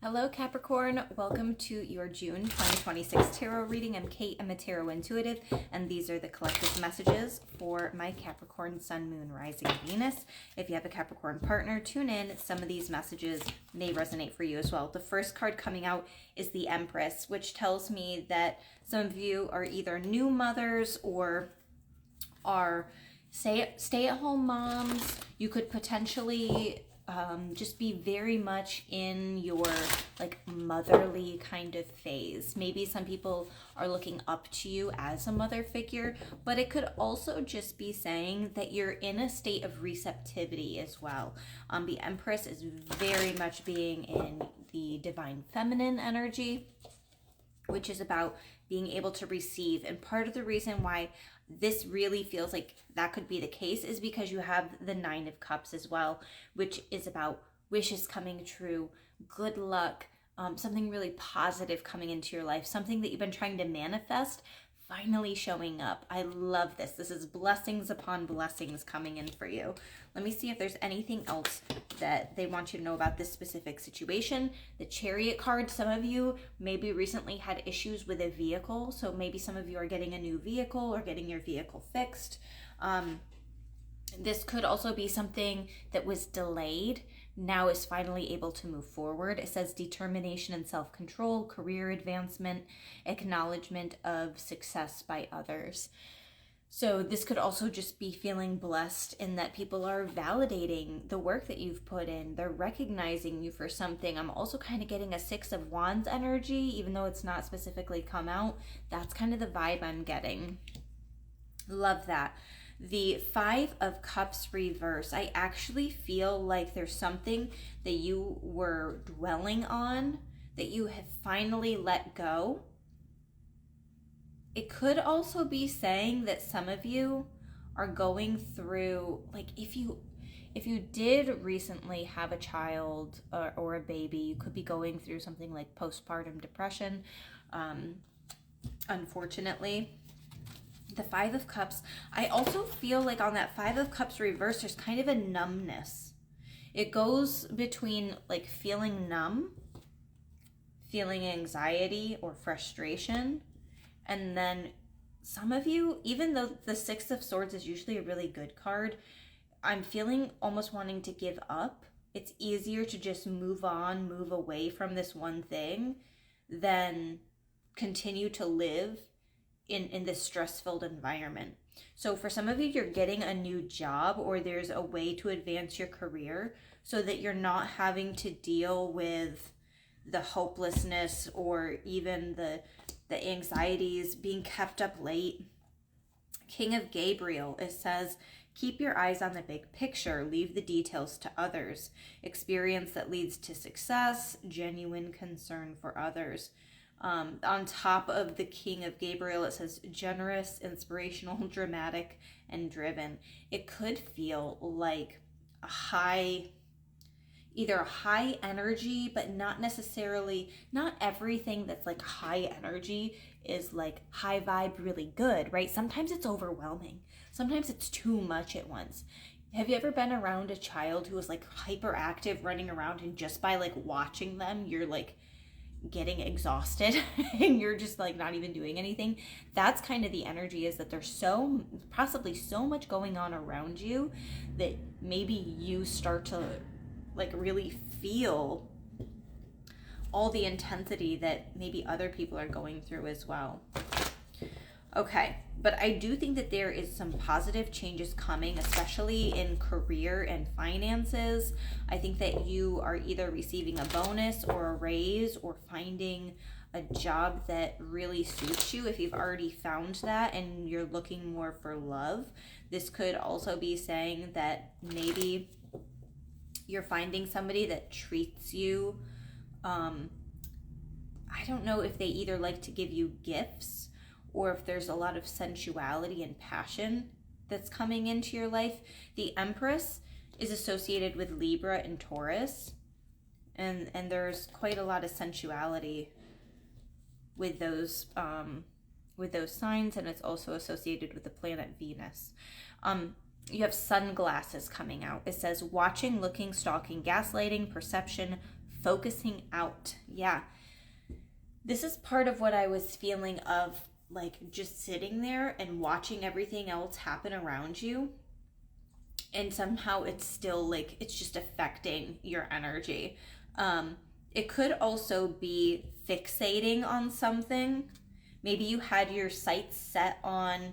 Hello, Capricorn. Welcome to your June 2026 tarot reading. I'm Kate. I'm a tarot intuitive, and these are the collective messages for my Capricorn Sun, Moon, Rising, Venus. If you have a Capricorn partner, tune in. Some of these messages may resonate for you as well. The first card coming out is the Empress, which tells me that some of you are either new mothers or are stay-at-home moms. You could potentially just be very much in your like motherly kind of phase. Maybe some people are looking up to you as a mother figure, but it could also just be saying that you're in a state of receptivity as well. The Empress is very much being in the divine feminine energy, which is about being able to receive. And part of the reason why this really feels like that could be the case is because you have the Nine of Cups as well, which is about wishes coming true, good luck, something really positive coming into your life, something that you've been trying to manifest finally showing up. I love this. This is blessings upon blessings coming in for you. Let me see if there's anything else that they want you to know about this specific situation. The Chariot card, some of you maybe recently had issues with a vehicle. So maybe some of you are getting a new vehicle or getting your vehicle fixed. This could also be something that was delayed, now is finally able to move forward. It says determination and self-control, career advancement, acknowledgement of success by others. So this could also just be feeling blessed in that people are validating the work that you've put in. They're recognizing you for something. I'm also kind of getting a Six of Wands energy, even though it's not specifically come out. That's kind of the vibe I'm getting. Love that. The Five of Cups reverse, I actually feel like there's something that you were dwelling on that you have finally let go. It could also be saying that some of you are going through, like if you did recently have a child or a baby, you could be going through something like postpartum depression, unfortunately. The Five of Cups, I also feel like on that Five of Cups reverse, there's kind of a numbness. It goes between like feeling numb, feeling anxiety or frustration, and then some of you, even though the Six of Swords is usually a really good card, I'm feeling almost wanting to give up. It's easier to just move on, move away from this one thing than continue to live in this stress-filled environment. So for some of you, you're getting a new job or there's a way to advance your career so that you're not having to deal with the hopelessness or even the anxieties, being kept up late. King of Gabriel, it says, keep your eyes on the big picture, leave the details to others. Experience that leads to success, genuine concern for others. On top of the King of Gabriel, it says generous, inspirational, dramatic, and driven. It could feel like a high, either a high energy, but not necessarily, not everything that's like high energy is like high vibe, really good, right? Sometimes it's overwhelming. Sometimes it's too much at once. Have you ever been around a child who was like hyperactive, running around, and just by like watching them, you're like getting exhausted and you're just like not even doing anything? That's kind of the energy, is that there's possibly so much going on around you that maybe you start to like really feel all the intensity that maybe other people are going through as well. Okay, but I do think that there is some positive changes coming, especially in career and finances. I think that you are either receiving a bonus or a raise or finding a job that really suits you. If you've already found that and you're looking more for love, this could also be saying that maybe you're finding somebody that treats you, I don't know if they either like to give you gifts or if there's a lot of sensuality and passion that's coming into your life. The Empress is associated with Libra and Taurus, and there's quite a lot of sensuality with those signs, and it's also associated with the planet Venus. You have sunglasses coming out. It says watching, looking, stalking, gaslighting, perception, focusing out. Yeah. This is part of what I was feeling of, like, just sitting there and watching everything else happen around you. And somehow it's still like, it's just affecting your energy. It could also be fixating on something. Maybe you had your sights set on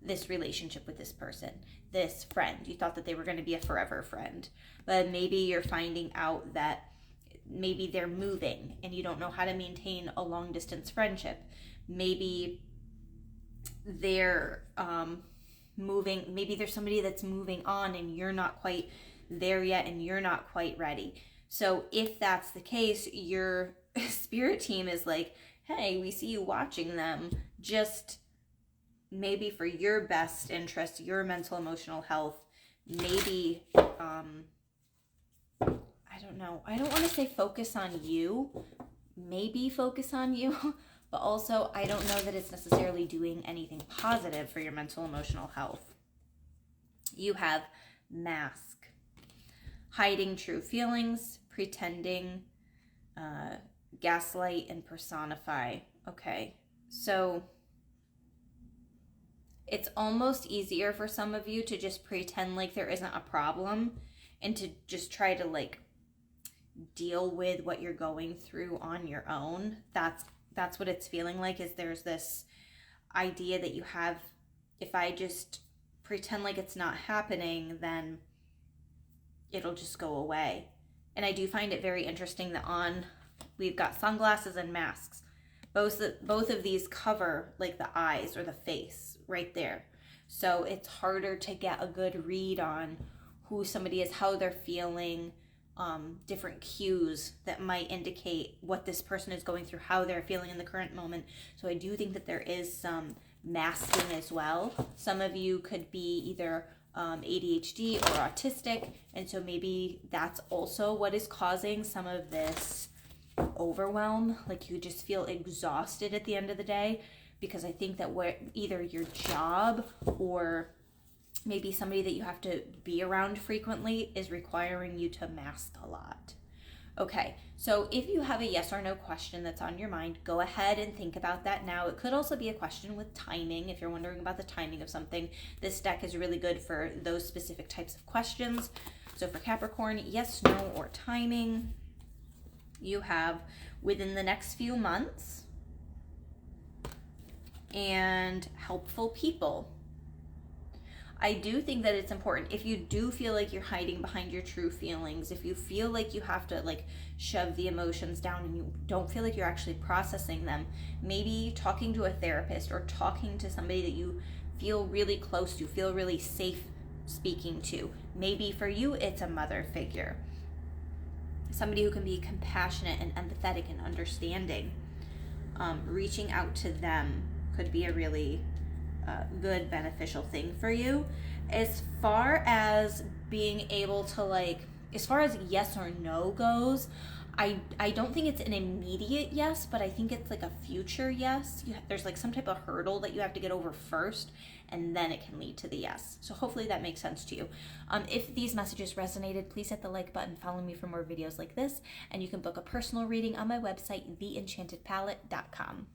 this relationship with this person, this friend. You thought that they were going to be a forever friend. But maybe you're finding out that maybe they're moving and you don't know how to maintain a long distance friendship. Maybe they're moving, maybe there's somebody that's moving on and you're not quite there yet and you're not quite ready. So if that's the case, your spirit team is like, hey, we see you watching them. Just maybe for your best interest, your mental emotional health, maybe, I don't know. I don't want to say focus on you. Maybe focus on you. But also, I don't know that it's necessarily doing anything positive for your mental emotional health. You have mask. Hiding true feelings, pretending, gaslight, and personify. Okay, so it's almost easier for some of you to just pretend like there isn't a problem and to just try to like deal with what you're going through on your own. That's what it's feeling like, is there's this idea that you have, if I just pretend like it's not happening, then it'll just go away. And I do find it very interesting that we've got sunglasses and masks. Both of these cover like the eyes or the face right there. So it's harder to get a good read on who somebody is, how they're feeling, different cues that might indicate what this person is going through, how they're feeling in the current moment. So I do think that there is some masking as well. Some of you could be either ADHD or autistic, and so maybe that's also what is causing some of this overwhelm. Like you just feel exhausted at the end of the day, because I think that either your job or maybe somebody that you have to be around frequently is requiring you to mask a lot. Okay, so if you have a yes or no question that's on your mind, go ahead and think about that now. It could also be a question with timing. If you're wondering about the timing of something, this deck is really good for those specific types of questions. So for Capricorn, yes, no, or timing, you have within the next few months and helpful people. I do think that it's important, if you do feel like you're hiding behind your true feelings, if you feel like you have to like shove the emotions down and you don't feel like you're actually processing them, maybe talking to a therapist or talking to somebody that you feel really close to, feel really safe speaking to. Maybe for you, it's a mother figure, somebody who can be compassionate and empathetic and understanding. Reaching out to them could be a really good, beneficial thing for you. As far as being able to as far as yes or no goes, I don't think it's an immediate yes, but I think it's like a future yes. There's like some type of hurdle that you have to get over first, and then it can lead to the yes. So hopefully that makes sense to you. If these messages resonated, please hit the like button, follow me for more videos like this, and you can book a personal reading on my website, theenchantedpalette.com.